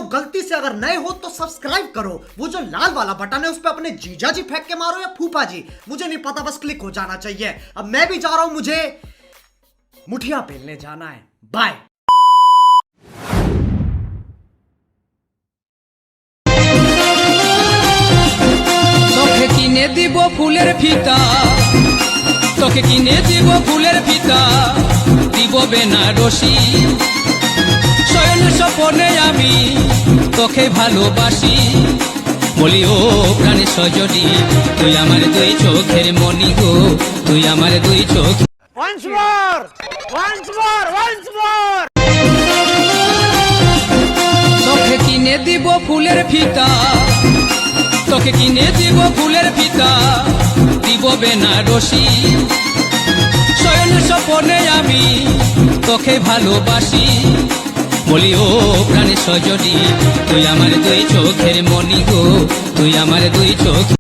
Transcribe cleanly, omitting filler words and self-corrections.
गलती से अगर नए हो तो सब्सक्राइब करो, वो जो लाल वाला बटन है उस पर अपने जीजा जी फेंक के मारो या फूफा जी, मुझे नहीं पता, बस क्लिक हो जाना चाहिए। अब मैं भी जा रहा हूं, मुझे मुठिया पेलने जाना है। बाय। তোকে কিনে দিব ফুলের ফিতা, তোকে কিনে দিব ফুলের ফিতা, দিব বেনারসি। শয়ন স্বপনে আমি তোকে ভালোবাসি, বলি ও প্রাণে সজনী, তুই আমার দুই চোখের মনি গো, তুই আমার দুই চোখ। Once more, once more, once more. তোকে কিনে দিব ফুলের ফিতা, তোকে কিনে দিব ফুলের ফিতা, দিব বেনারসি। শয়ন স্বপনে আমি তোকে ভালোবাসি, বলি ও প্রাণে সজনী, তুই আমার দুই চোখের মনি গো, তুই আমার দুই চোখ।